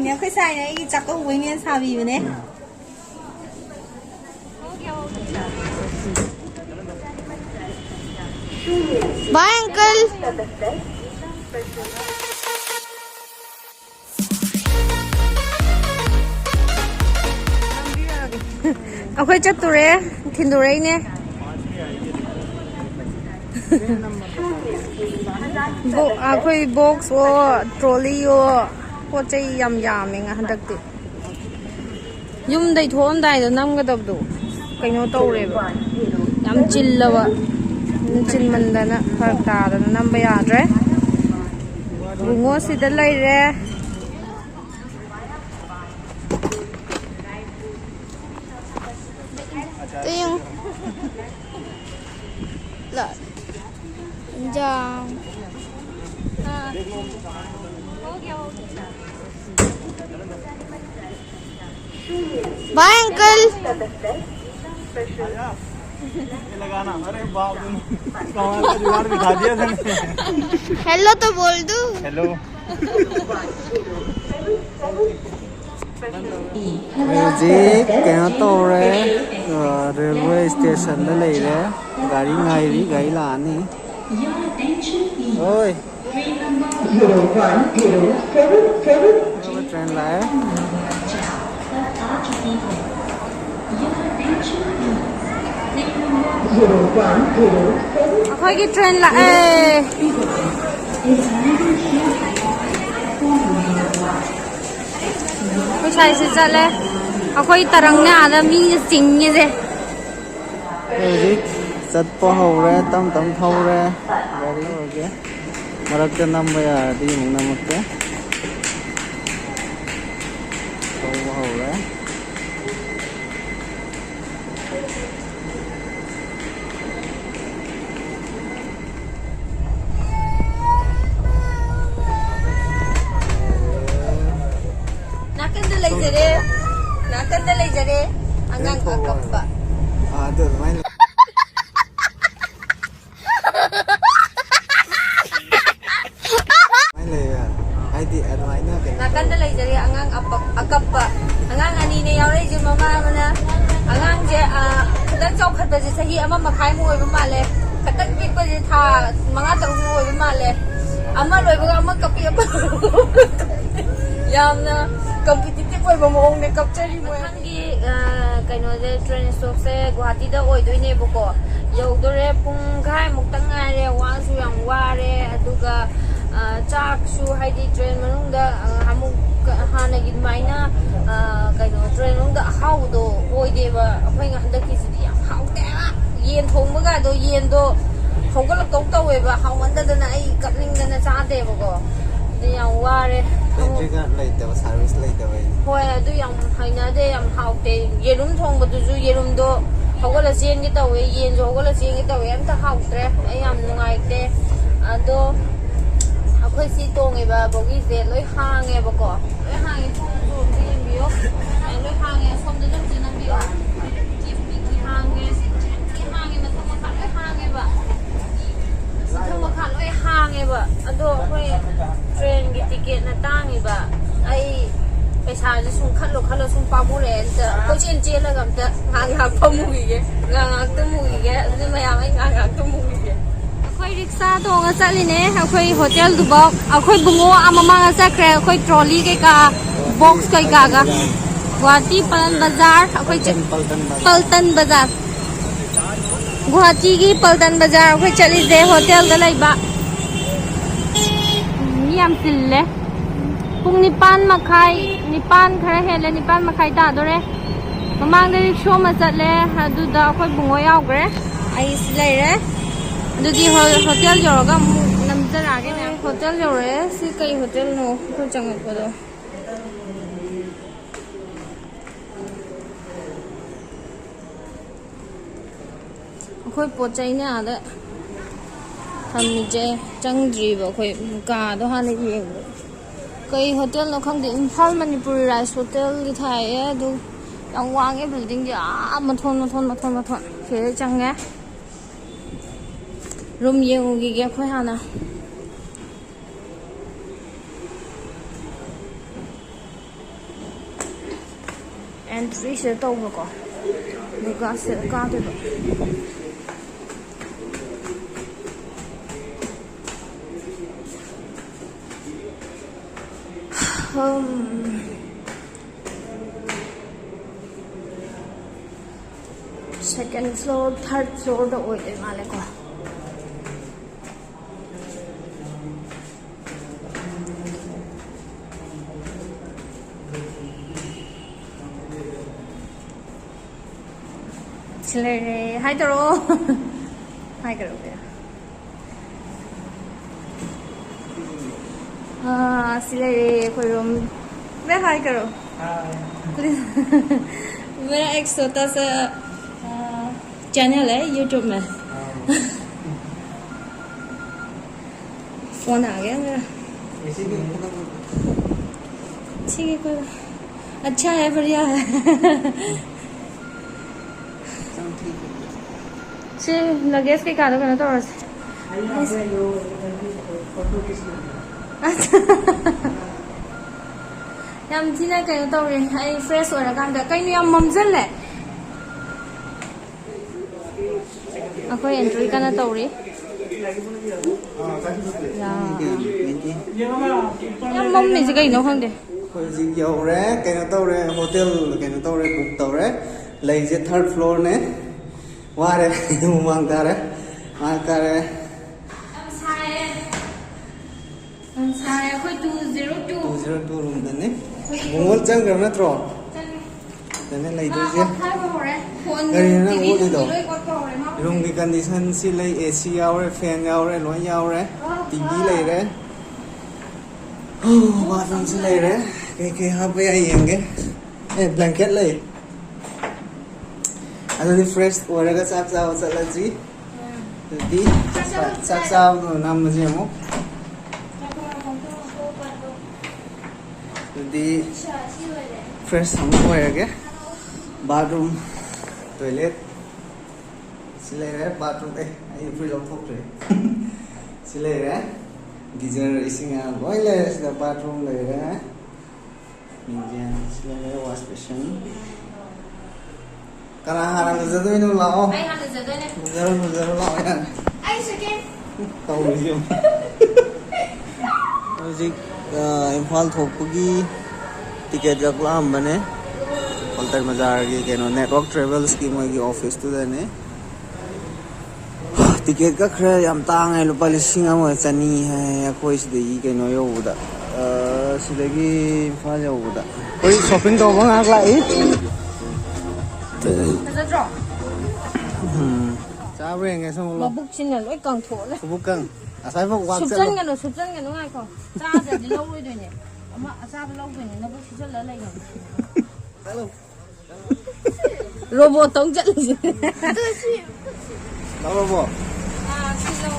nè cái sai này chắc có quên nên sao bị nè bye uncle akhoi chat ture thin ture ne akhoi box o trolley o po chai yam yam nga handak ti yum dai thom dai do nam ga dab do kaino tawre ba yam chillawa chin mandana phar ta da nam ba ya dre bungo si da lai re Tuyong là chào bye uncle hello तो बोल दो hello music क्या तो रहे railway station में ले रहे गाड़ी गाड़ी गाड़ी लानी ओए ट्रेन लाए अखोई की ट्रेन ला कुछ ऐसे चले अखोई तरंग ने आधा मी चिंगे से म्यूजिक सत पो हो रहे तम तम थो रहे गाड़ी हो गया मरक के नम या दी मुंग नमक के हो रहे nakanda lay jare angang kakappa do mai le ai di admai na ke nakanda lay jare angang akappa angang ani ne yaw lai jin mama mana angang je dan chok khat ba je sahi ama makhai mu oi ba male khatak pik ba je tha manga taru mu oi ba male ama loi ba ama kapi apa yamna competitive oi ba mo ong ne capture mo hangi kaino je train stop se Guwahati da oi doi ne boko yaudore pung ghai muk tang ngai re wa su yang wa re aduga chak su haidi train manung da hamuk hana gi maina kaino train manung da hau do oi de ba aphai nga handak ki si yam hau de ba yen thong ba ga do yen do hogalak tok taw we ba hau man da na ai kapling da na cha de boko yang wa re Juga later service later way. Hoi adu yang haina de yang haute yerum thong ba du ju yerum do hogala chen gi tawe yen jo hogala chen gi tawe am ta hautre ai am nungai te ado akhoi si tong e ba bogi je loi hang e ba ko loi hang e thong do ti bio ai loi hang e som de dum jin am bio ki hang e ma thong ma loi hang e ba thong ma loi hang e ba ado hoi train gi ticket na tang e ba ai पैसा जो सुन खलो खलो सुन पाबू रे त कोचिन चेला गम त ngang तो मुगी के ngang तो मुगी के अदु मयाम ai ngang तो मुगी के अखोई रिक्शा तोंगा चलिने अखोई होटल दुबा अखोई बुंगो अममा गा चक्रे अखोई ट्रॉली के का बॉक्स कई का गा गुवाहाटी पलन बाजार अखोई पलटन बाजार गुवाहाटी की पलटन बाजार अखोई चली दे होटल दा लइबा याम सिल्ले पुंग निपान मखाई निपान खरा हेले निपान मखाई ता दोरे ममांग दे रिक्शो मा चले अदुदा अखोई बुंगो यावग्रे आई सिलाइरे अदुदी होटल जोरगा नमजरागे ने होटल जोरे सी कई होटल नो को चंगपदो अखोई पोचाइने आदा हमजे चंगद्रीबो अखोई का दो हाने येंग कई होटल नो खंगदे इम्फाल मणिपुरी राइस होटल दिखाए अदु yang wange building ja mathon fe change room yeng gi ge khoi hana entry tꯧꯕꯀꯣ ꯑꯗꯨꯒ ꯁꯤꯗ ꯀꯥꯗꯣꯏꯕ second floor third floor da oide male ko chile hi taro hi karo be chile koi room me hi karo hi मेरा एक छोटा सा channel है YouTube में phone आ गया मेरा ठीक है कोई अच्छा है बढ़िया है लगेज के कारो करना तो yam thina kayo tawre ai fresh ora kanda kaino yam mamjal le akoi entry kana tawre ya yam mom me ji kaino khangde koi ji yaure kaino tawre hotel kaino tawre book tawre lai je third floor ne ware mang tare sai akoi 202 room dane mongol chang gram na tro dane lai do je room ki condition si lai AC yaure fan yaure loi yaure TV lai re bathroom si lai re ke ha pe ai yenge blanket lai adadi fresh oraga sak sa chala ji di sak sa nam je mo the fresh हम होएगा bathroom toilet सिले रहे bathroom ये free lock ठोक रहे सिले रहे geyser इसी में boiler इसका bathroom ले रहे नीचे सिले रहे wash basin karena harang jatuh ini lao ai han jatuh ne muzer lao ya ai second tahu dia musik Imphal thokpugi ticket ga klam bane Koltar Mazar gi keno network travels ki moi gi office tu dane ticket ka khre yam tang ai lupa lising amo chani hai akoi side gi keno yo uda side gi Imphal yo uda koi shopping to bang ak lai cha reng nge song lo buk chin loi kang tho le buk kang asai phok wak subjan ga no ngai ko cha ja di lo loi doi ne ama asa ba lo doi ne na buk chin la lai ga hello robot tong chat li lo robot si lo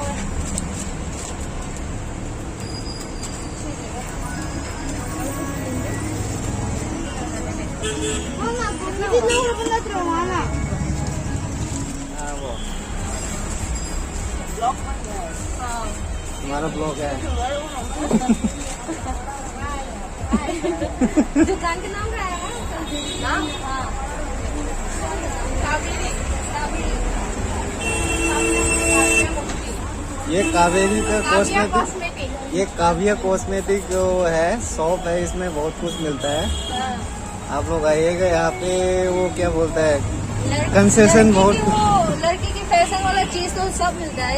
mama ini lo pala trauma block हमारा blog है दुकान का नाम क्या है नाम ये कावेरी का कॉस्मेटिक ये काव्या कॉस्मेटिक जो है शॉप है इसमें बहुत कुछ मिलता है आप लोग आइएगा यहाँ पे वो क्या बोलता है कंसेशन बहुत लड़की की फैशन वाला चीज तो सब मिलता है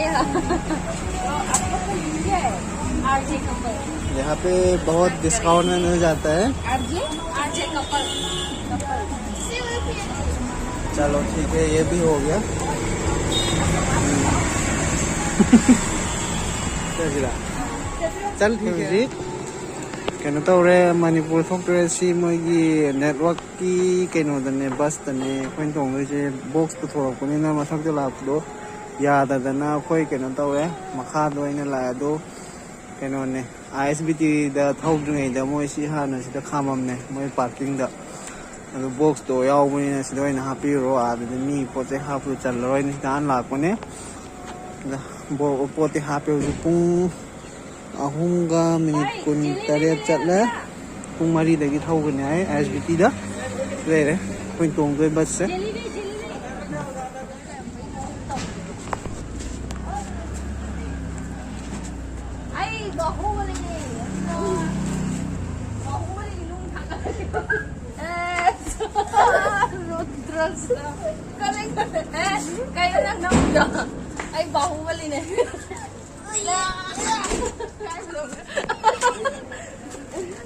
यहाँ पे बहुत डिस्काउंट में मिल जाता है चलो ठीक है ये भी हो गया चल ठीक है कनो तौरे मणिपुर थोक्तरे सी मोगी नेटवर्क की कनो दने बस तने खोइन तोंगे जे बॉक्स पुथोरकनिना मथक लापदो याददना खोइ कनो तौरे मखा दोइना लादो कनो ने ISBT दा थौद्रिङै दा मोइ सि हाना सिदा खाममने मोइ पार्किंग दा अदु बॉक्स तो यावबनिना सिदा ओइना हापिरो आदि मी पोते हापु चलरोइनि दान लाकोने दा बो पोते हापे पुंग ahunga minute kun taret chatla pung mari dagi thau gani ai SBT da Đây đấy, quên tuồng tôi bật sẽ. Ay, bahubali na.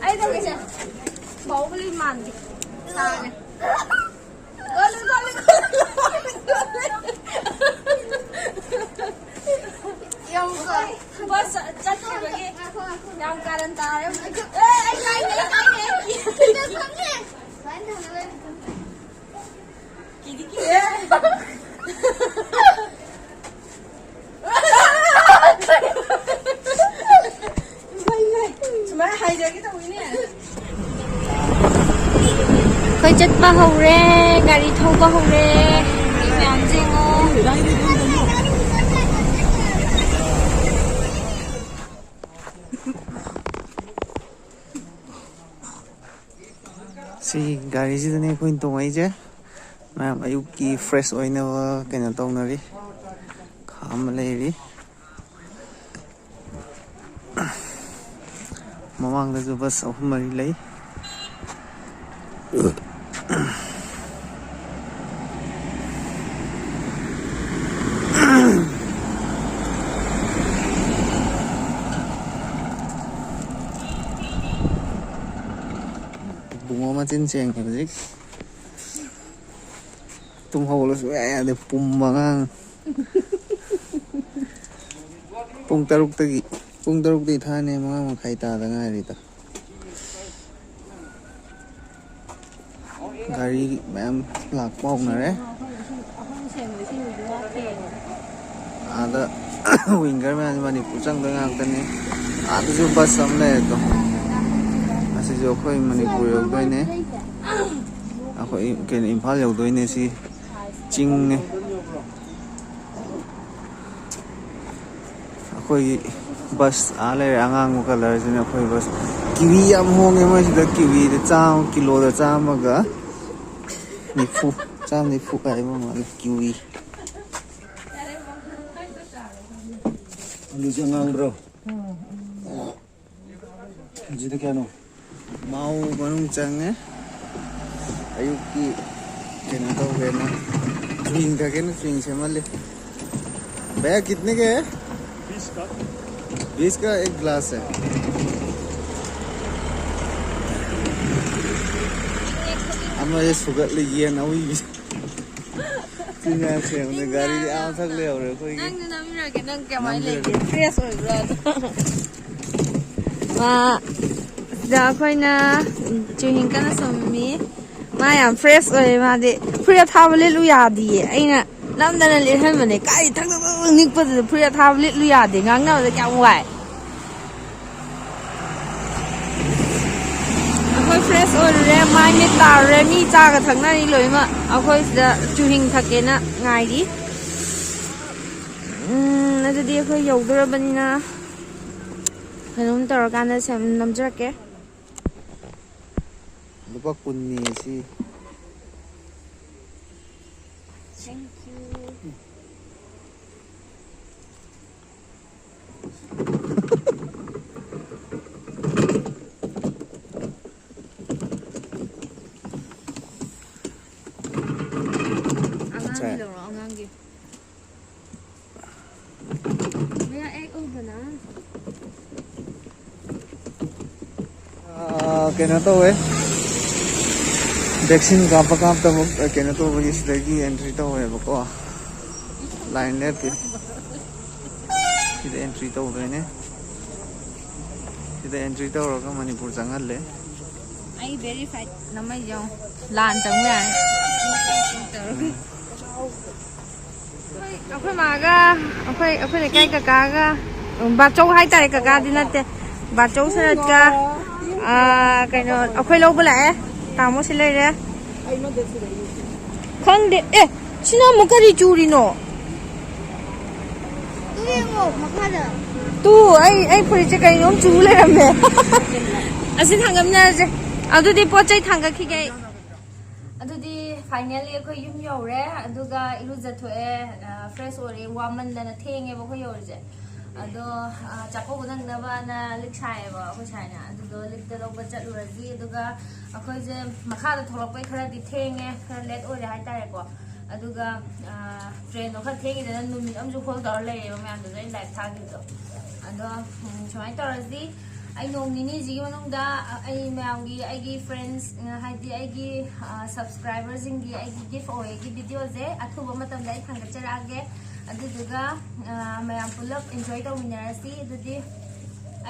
Ay, ito kasi. Bahubali mandi. Sana. Goli. Yung bas, chat ko lagi. Yung karan tayo. Ay, kain. Kiki. Khơi chất ba hầu re, gari thâu ba hầu re, đi mèo gì ngô. Si gari sih nih quên tuồng ấy chứ. Mà ayuki fresh oil na cái nào tông nari. Khám lấy đi. Mamang na bus ako marilay. Bunga matin siyang music. Tumhawlos ay de pumangang. Pung taruk di thane mga makhaita da nga rito. Gari ma'am lạc bong na re. Ada winger man mani puchang da ngang tane. Ada jo bus sam le to. Asi jo khoi Manipur yo doi ne. Akhoi ken Imphal yo doi ne si ching ne. Akhoi bus ale angang mo color jina khoi bus kiwi am hong e ma sida kiwi de cham kilo da cham ga ni fu kai mo ma kiwi lu jangang bro jida kano mau banung chang e ayuki kena to ge na swing ka ke na swing se male भैया कितने के है 20 का एक glass है हम ये sugar लिए ना हुई चिंगा से हमने गाड़ी आम तक ले और कोई Nang namin lagi nang kamay lagi. Fresh oil brad. Da ako'y na chuhin ka na sa mami. Maya fresh oil ma di. Priya thabali lu yadi ay na namdana lihan mo ne kai thak na nikpa de priya thabali lu yadi ngang na da kyang wai. Ako'y fresh oil re mai ni ta re mi cha ga thak na ni loi ma ako'y da chuhin thake na ngai di. ꯑꯗꯨꯗꯤ ꯑꯩꯈꯣꯏ ꯌꯧꯗꯣꯔꯕꯅꯤꯅ ꯀꯩꯅꯣꯝ ꯇꯧꯔꯀꯥꯟꯗ ꯁꯦꯝ ꯅꯝꯖꯔꯛꯀꯦ lupa kunni si Thank you. Angang lang angang gi. Maya egg over na. kena to eh vaccine ka pa kam ta mo kena to wagi sidagi entry to eh bako line le pe sida entry to ne sida entry to ro ka Manipur jangal le Ai verified namai jong lan chang ya. Akhoi ma ga akhoi kai ka ga ba chou hai tai ka di na te ba chou sa ka cái nó akhoi lo bu la ta mo si lai re khang de e sina mo ka ri chu ri no tu ye mo makada tu ai phuri che kai nom chu le ram ne asin thangam na je adu di po chai thang ga khi ge ꯑꯗꯨꯗꯤ finally ꯑꯩꯈꯣꯏ ꯌꯨꯝ ꯌꯧꯔꯦ ꯑꯗꯨꯒ ꯏꯔꯨꯖꯊꯣꯛꯑꯦ fresh ꯑꯣꯏꯔꯦ ꯋꯥꯃꯟꯗꯅ ꯊꯦꯡꯉꯦꯕ ꯑꯩꯈꯣꯏ ꯌꯧꯔꯤꯁꯦ ꯑꯗꯣ ꯆꯥꯛꯀꯧꯕ ꯅꯪꯅꯕꯅ ꯂꯤꯛ ꯁꯥꯏꯌꯦꯕ ꯑꯩꯈꯣꯏ ꯁꯥꯏꯅ ꯑꯗꯨꯗꯣ ꯂꯤꯛꯇ ꯂꯧꯕ ꯆꯠꯂꯨꯔꯁꯤ ꯑꯗꯨꯒ ꯑꯩꯈꯣꯏꯁꯦ ꯃꯈꯥꯗ ꯊꯣꯛꯂꯛꯄꯩ ꯈꯔꯗꯤ ꯊꯦꯡꯉꯦ ꯈꯔ ꯂꯦꯠ ꯑꯣꯏꯔꯦ ꯍꯥꯏꯇꯥꯔꯦꯀꯣ ꯑꯗꯨꯒ ꯇ꯭ꯔꯦꯟꯗꯣ ꯈꯔ ꯊꯦꯡꯉꯤꯗꯅ ꯅꯨꯃꯤꯠ ꯑꯃꯁꯨ ꯍꯣꯜ ꯇꯧꯔ ꯂꯩꯌꯦꯕ ꯃꯌꯥꯝꯗꯨꯁꯨ ꯑꯩ ꯂꯥꯏꯚ ꯊꯥꯈꯤꯕꯗꯣ ꯑꯗꯣ ꯁꯨꯃꯥꯏꯅ ꯇꯧꯔꯁꯤ ꯑꯩ ꯅꯣꯡ ꯅꯤꯅꯤꯁꯤꯒꯤ ꯃꯅꯨꯡꯗ ꯑꯩ ꯃꯌꯥꯝꯒꯤ ꯑꯩꯒꯤ ꯐ꯭ꯔꯦꯟꯁ ꯍꯥꯏꯗꯤ ꯑꯩꯒꯤ ꯁꯕꯁꯀ꯭ꯔꯥꯏꯕꯔꯁꯤꯡꯒꯤ ꯑꯩꯒꯤ ꯒꯤꯐ ꯑꯣꯏꯒꯤ ꯚꯤꯗꯤꯑꯣꯁꯦ ꯑꯊꯨꯕ ꯃꯇꯝꯗ ꯑꯩ ꯊꯥꯡꯒꯠꯆꯔꯛꯑꯒꯦ ꯑꯗꯨꯗꯨꯒ ꯃꯌꯥꯝ ꯄꯨꯂꯞ ꯑꯦꯟꯖꯣꯏ ꯇꯧꯃꯤꯟꯅꯔꯁꯤ ꯑꯗꯨꯗꯤ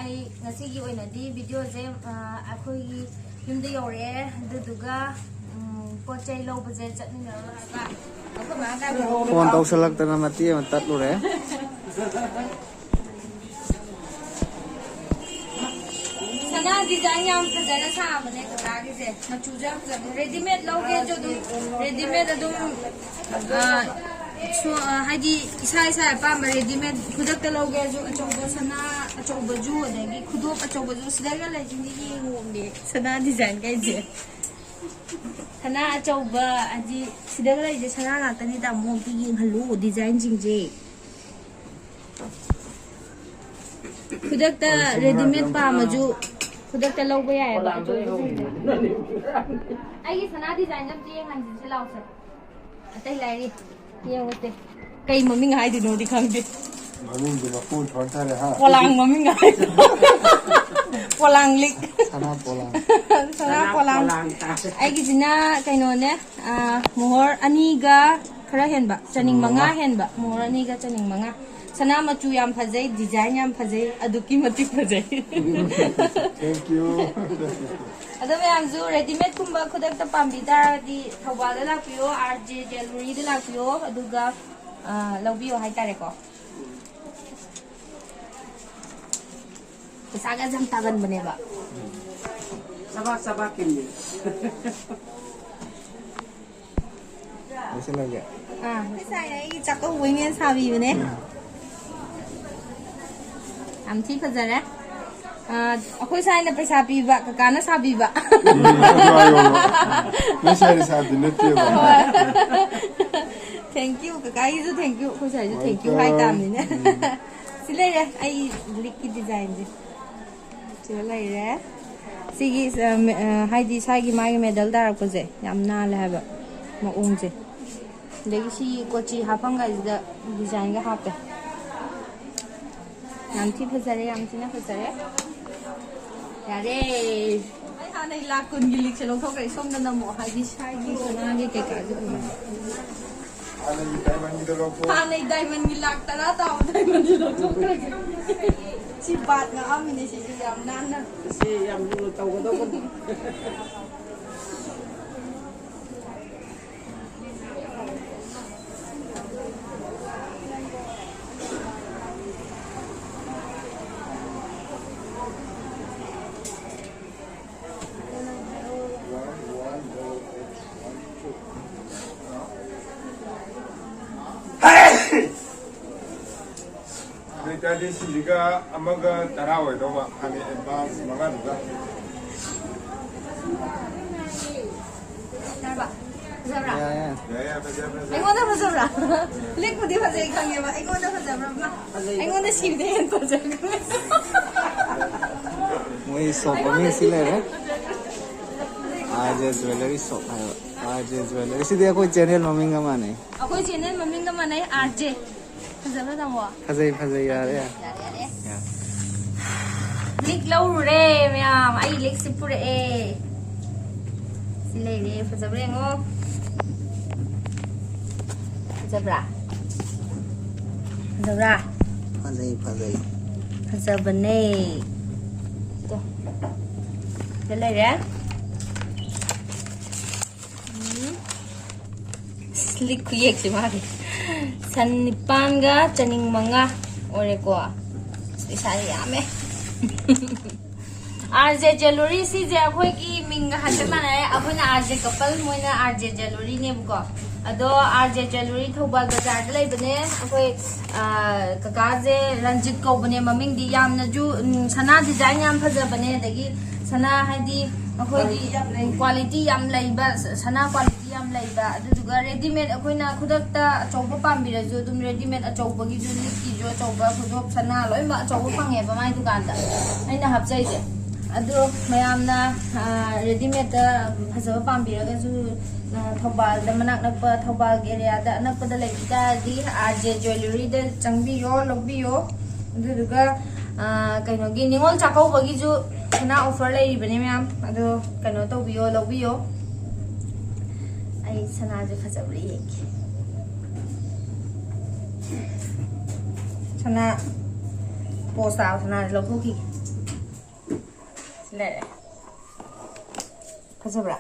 ꯑꯩ ꯉꯁꯤꯒꯤ ꯑꯣꯏꯅꯗꯤ ꯚꯤꯗꯤꯑꯣꯁꯦ ꯑꯩꯈꯣꯏꯒꯤ ꯌꯨꯝꯗ ꯌꯧꯔꯛꯑꯦ ꯑꯗꯨꯗꯨꯒ ꯄꯣꯠ ꯆꯩ ꯂꯧꯕꯁꯦ ꯆꯠꯃꯤꯟꯅꯔꯒ ꯐꯣꯟ ꯇꯧꯁꯜꯂꯛꯇꯅ ꯃꯇꯦꯛ ꯑꯃ ꯇꯠꯂꯨꯔꯦ ꯁꯅꯥ ꯗꯤꯖꯥꯏꯟ ꯌꯥꯝ ꯐꯖꯅ ꯁꯥꯕꯅꯦ ꯀꯀꯥꯒꯤꯁꯦ ꯃꯆꯨꯁꯨ ꯌꯥꯝ ꯐꯖꯕꯅꯦ ꯔꯦꯗꯤꯃꯦꯗ ꯂꯧꯒꯦꯁꯨ ꯑꯗꯨꯝ ꯔꯦꯗꯤꯃꯦꯗ ꯑꯗꯨꯝ ꯍꯥꯏꯗꯤ ꯏꯁꯥ ꯑꯄꯥꯝꯕ ꯔꯦꯗꯤꯃꯦꯗ ꯈꯨꯗꯛꯇ ꯂꯧꯒꯦꯁꯨ ꯑꯆꯧꯕ ꯁꯅꯥ ꯑꯆꯧꯕꯁꯨ ꯑꯗꯒꯤ ꯈꯨꯗꯣꯞ ꯑꯆꯧꯕꯁꯨ ꯁꯤꯗꯒ ꯂꯩꯁꯤꯡꯁꯤ ꯌꯦꯡꯉꯣꯝꯅꯦ ꯁꯅꯥ ꯗꯤꯖꯥꯏꯟ ꯀꯩꯁꯦ ꯁꯅꯥ ꯑꯆꯧꯕ ꯍꯥꯏꯗꯤ ꯁꯤꯗꯒ ꯂꯩꯁꯦ ꯁꯅꯥ ꯉꯥꯛꯇꯅꯤ ꯇꯥꯃꯣ ꯑꯝꯇ ꯌꯦꯡꯍꯜꯂꯨ ꯗꯤꯖꯥꯏꯟꯁꯤꯡꯁꯦ ꯈꯨꯗꯛꯇ ꯔꯦꯗꯤꯃꯦꯗ ꯄꯥꯝꯃꯁꯨ ꯈꯨꯗꯛꯇ ꯂꯧꯕ ꯌꯥꯏꯑꯕ ꯑꯆꯧꯕꯁꯤꯡꯁꯦ ꯑꯩꯒꯤ ꯁꯅꯥ ꯗꯤꯖꯥꯏꯟ ꯑꯝꯇ ꯌꯦꯡꯍꯟꯁꯤꯁꯦ ꯂꯥꯎꯁꯦ ꯑꯇꯩ ꯂꯥꯏꯔꯤ ꯌꯦꯡꯉꯨꯁꯦ ꯀꯩ ꯃꯃꯤꯡ ꯍꯥꯏꯗꯣꯏꯅꯣꯗꯤ ꯈꯪꯗꯦ मम्मी मकून थोड़ा हा ꯄꯣꯂꯥꯡ ꯃꯃꯤꯡ ꯍꯥꯏꯗꯣ ꯄꯣꯂꯥꯡ ꯂꯤꯛ ꯁꯅꯥ ꯄꯣꯂꯥꯡ ꯁꯅꯥ ꯄꯣꯂꯥꯡ ꯑꯩꯒꯤꯁꯤꯅ ꯀꯩꯅꯣꯅꯦ ꯃꯣꯍꯣꯔ ꯑꯅꯤꯒ ꯈꯔ ꯍꯦꯟꯕ ꯆꯅꯤꯡ ꯃꯉꯥ ꯍꯦꯟꯕ ꯃꯣꯍꯣꯔ ꯑꯅꯤꯒ ꯆꯅꯤꯡ ꯃꯉꯥ ꯁꯅꯥ ꯃꯆꯨ ꯌꯥꯝ ꯐꯖꯩ ꯗꯤꯖꯥꯏꯟ ꯌꯥꯝ ꯐꯖꯩ ꯑꯗꯨꯛꯀꯤ ꯃꯇꯤꯛ ꯐꯖꯩ थैंक यू ꯑꯗꯣ ꯃꯌꯥꯝꯁꯨ ꯔꯦꯗꯤꯃꯦꯗ ꯀꯨꯝꯕ ꯈꯨꯗꯛꯇ ꯄꯥꯝꯕꯤ ꯇꯥꯔꯒꯗꯤ ꯊꯧꯕꯥꯜꯗ ꯂꯥꯛꯄꯤꯌꯣ RJ ꯖ꯭ꯋꯦꯂꯔꯤꯗ ꯂꯥꯛꯄꯤꯌꯣ ꯑꯗꯨꯒ ꯂꯧꯕꯤꯌꯣ ꯍꯥꯏꯇꯥꯔꯦꯀꯣ ꯄꯩꯁꯥꯒꯁꯦ ꯌꯥꯝ ꯇꯥꯒꯟꯕꯅꯦꯕ Sabak ini. ꯂꯣꯏꯁꯤꯜꯂꯒꯦ ꯄꯩꯁꯥꯅ ꯑꯩꯒꯤ ꯆꯥꯛꯀꯧꯕꯩꯅꯦꯅ ꯁꯥꯕꯤꯕꯅꯦ ꯌꯥꯝ ꯊꯤ ꯐꯖꯔꯦ ꯑꯩꯈꯣꯏ ꯁꯥꯏꯅ ꯄꯩꯁꯥ ꯄꯤꯕ ꯀꯀꯥꯅ ꯁꯥꯕꯤꯕ मैं सारे साथ दिन नृत्य ꯊꯦꯡꯀ꯭ꯌꯨ ꯀꯀꯥꯒꯤꯁꯨ ꯊꯦꯡꯀ꯭ꯌꯨ ꯑꯩꯈꯣꯏ ꯁꯥꯏꯁꯨ ꯊꯦꯡꯀ꯭ꯌू ꯍꯥꯏꯇꯥꯕꯅꯤꯅꯦ ꯁꯤ ꯂꯩꯔꯦ ꯑꯩ ꯂꯤꯛꯀꯤ ꯗꯤꯖꯥꯏꯟꯁꯦ ꯁꯤꯗ ꯂꯩꯔꯦ ꯁꯤꯒꯤ ꯍꯥꯏꯗꯤ ꯏꯁꯥꯒꯤ ꯃꯥꯒꯤ ꯃꯦꯗꯜ ꯇꯥꯔꯛꯄꯁꯦ ꯌꯥꯝ ꯅꯥꯜꯂꯦ ꯍꯥꯏꯕ ꯃꯑꯣꯡꯁꯦ ꯑꯗꯒꯤ ꯁꯤ ꯀꯣꯆꯤ ꯍꯥꯞꯐꯝꯒꯥꯏꯁꯤꯗ ꯗꯤꯖꯥꯏꯟꯒ ꯍꯥꯞꯄꯦ ꯌꯥꯝ ꯊꯤ ꯐꯖꯔꯦ ꯌꯥꯝ ꯊꯤꯅ ꯐꯖꯔꯦ ꯌꯥꯔꯦ ꯑꯩ ꯍꯥꯟꯅꯩ ꯂꯥꯛ ꯀꯨꯟꯒꯤ ꯂꯤꯛꯁꯦ ꯂꯧꯊꯣꯛꯈ꯭ꯔꯦ ꯁꯣꯝꯗ ꯅꯝꯃꯣ ꯍꯥꯏꯗꯤ ꯁꯥꯏꯒꯤ ꯁꯅꯥꯒꯤ ꯀꯩꯀꯥꯁꯦ ꯍꯥꯟꯅꯩ ꯗꯥꯏꯃꯟꯒꯤ ꯂꯥꯛ 10 ꯇꯥꯕ ꯗꯥꯏꯃꯟꯁꯦ ꯂꯧꯊꯣꯛꯈ꯭ꯔꯒꯦ ꯁꯤ ꯕꯥꯠ ꯉꯛꯑꯝꯃꯤꯅꯦ ꯁꯤꯁꯨ ꯌꯥꯝ ꯅꯥꯟꯅ Si yang dulu tahu tahu. tadi sih juga amaga tarawih dong mak kami advance makan juga ꯐꯖꯕ꯭ꯔꯥ ya betul ꯑꯩꯉꯣꯟꯗ ꯐꯖꯕ꯭ꯔꯥ ꯂꯤꯛꯄꯨꯗꯤ ꯐꯖꯩ ꯈꯪꯉꯦꯕ ꯑꯩꯉꯣꯟꯗ ꯐꯖꯕ꯭ꯔꯥ ꯑꯩꯉꯣꯟꯗ ꯁꯤꯕꯗ ꯍꯦꯟꯅ ꯐꯖꯈ꯭ꯔꯦ ꯃꯣꯏ ꯁꯣꯞ ꯃꯃꯤꯡ ꯁꯤ ꯂꯩꯔꯦ RJ ꯖ꯭ꯋꯦꯂꯔꯤ ꯁꯣꯞ ꯍꯥꯏꯕ RJ ꯖ꯭ꯋꯦꯂꯔꯤ ꯁꯤꯗꯤ ꯑꯩꯈꯣꯏ ꯆꯦꯅꯦꯜ ꯃꯃꯤꯡꯒ ꯃꯥꯟꯅꯩ ꯑꯩꯈꯣꯏ ꯆꯦꯅꯦꯜ ꯃꯃꯤꯡꯒ ꯃꯥꯟꯅꯩ RJ ꯐꯖꯕ꯭ꯔꯥ ꯇꯥꯃꯣ ꯐꯖꯩ ꯌꯥꯔꯦ ꯂꯤꯛ ꯂꯧꯔꯨꯔꯦ ꯃꯌꯥꯝ ꯑꯩ ꯂꯤꯛꯁꯤ ꯄꯨꯔꯛꯑꯦ ꯁꯤ ꯂꯩꯔꯦ ꯐꯖꯕ꯭ꯔꯥ ꯌꯦꯡꯉꯣ ꯐꯖꯕ꯭ꯔꯥ ꯐꯖꯩ ꯐꯖꯕꯅꯦ ꯇꯣ ꯁꯤꯗ ꯂꯩꯔꯦ ꯂꯤꯛ ꯈꯨꯌꯦꯛꯁꯤ ꯃꯥꯒꯤ ꯁꯟ 9ꯒ ꯆꯅꯤꯡ 5 ꯑꯣꯏꯔꯦꯀꯣ ꯄꯩꯁꯥꯗꯤ ꯌꯥꯝꯃꯦ RJ ꯖ꯭ꯋꯦꯂꯔꯤ ꯁꯤꯁꯦ ꯑꯩꯈꯣꯏꯒꯤ ꯃꯤꯡꯒ ꯍꯥꯏꯐꯦꯠ ꯃꯥꯟꯅꯔꯦ ꯑꯩꯈꯣꯏꯅ RJ ꯀꯄꯜ ꯃꯣꯏꯅ RJ ꯖ꯭ꯋꯦꯂꯔꯤꯅꯦꯕꯀꯣ ꯑꯗꯣ RJ ꯖ꯭ꯋꯦꯂꯔꯤ ꯊꯧꯕꯥꯜ ꯕꯖꯥꯔꯗ ꯂꯩꯕꯅꯦ ꯑꯩꯈꯣꯏ ꯀꯀꯥꯁꯦ ꯔꯟꯖꯤꯠ ꯀꯧꯕꯅꯦ ꯃꯃꯤꯡꯗꯤ ꯌꯥꯝꯅꯁꯨ ꯁꯅꯥ ꯗꯤꯖꯥꯏꯟ ꯌꯥꯝ ꯐꯖꯕꯅꯦ ꯑꯗꯒꯤ ꯁꯅꯥ ꯍꯥꯏꯗꯤ ꯑꯩꯈꯣꯏꯒꯤ ꯀ꯭ꯋꯥꯂꯤꯇꯤ ꯌꯥꯝ ꯂꯩꯕ ꯁꯅꯥ ꯀ꯭ꯋꯥꯂꯤꯇꯤ ꯌꯥꯝ ꯂꯩꯕ ꯑꯗꯨꯗꯨꯒ ꯔꯦꯗꯤꯃꯦꯗ ꯑꯩꯈꯣꯏꯅ ꯈꯨꯗꯛꯇ ꯑꯆꯧꯕ ꯄꯥꯝꯕꯤꯔꯁꯨ ꯑꯗꯨꯝ ꯔꯦꯗꯤꯃꯦꯗ ꯑꯆꯧꯕꯒꯤꯁꯨ ꯂꯤꯛꯀꯤꯁꯨ ꯑꯆꯧꯕ ꯈꯨꯗꯣꯞ ꯁꯅꯥ ꯂꯣꯏꯅꯃꯛ ꯑꯆꯧꯕ ꯐꯪꯉꯦꯕ ꯃꯥꯏ ꯗꯨꯀꯥꯟꯗ ꯑꯩꯅ ꯍꯥꯞꯆꯩꯁꯦ ꯑꯗꯣ ꯃꯌꯥꯝꯅ ꯔꯦꯗꯤꯃꯦꯗꯇ ꯐꯖꯕ ꯄꯥꯝꯕꯤꯔꯒꯁꯨ ꯊꯧꯕꯥꯜꯗ ꯃꯅꯥꯛ ꯅꯛꯄ ꯊꯧꯕꯥꯜꯒꯤ ꯑꯦꯔꯤꯌꯥꯗ ꯑꯅꯛꯄꯗ ꯂꯩꯕ ꯇꯥꯔꯗꯤ RJ ꯖ꯭ꯋꯦꯂꯔꯤꯗ ꯆꯪꯕꯤꯌꯣ ꯂꯧꯕꯤꯌꯣ ꯑꯗꯨꯗꯨꯒ ꯀꯩꯅꯣꯒꯤ ꯅꯤꯉꯣꯜ ꯆꯥꯛꯀꯧꯕꯒꯤꯁꯨ ꯁꯅꯥ ꯑꯣꯐꯔ ꯂꯩꯔꯤꯕꯅꯦ ꯃꯌꯥꯝ ꯑꯗꯣ ꯀꯩꯅꯣ ꯇꯧꯕꯤꯌꯣ ꯂꯧꯕꯤꯌꯣ ꯑꯩ ꯁꯅꯥꯁꯦ ꯐꯖꯕ꯭ꯔꯥ ꯌꯦꯡꯒꯦ सना पोसा सना लोगों की ले फजबरा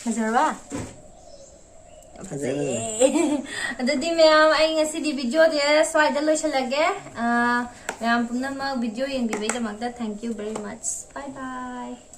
फजरवा अदुदी मैम आई ngasi वीडियो दे स्वाइदा लोइसलगे मैम पुनम वीडियो येंबिबे दमकदा thank you very much bye bye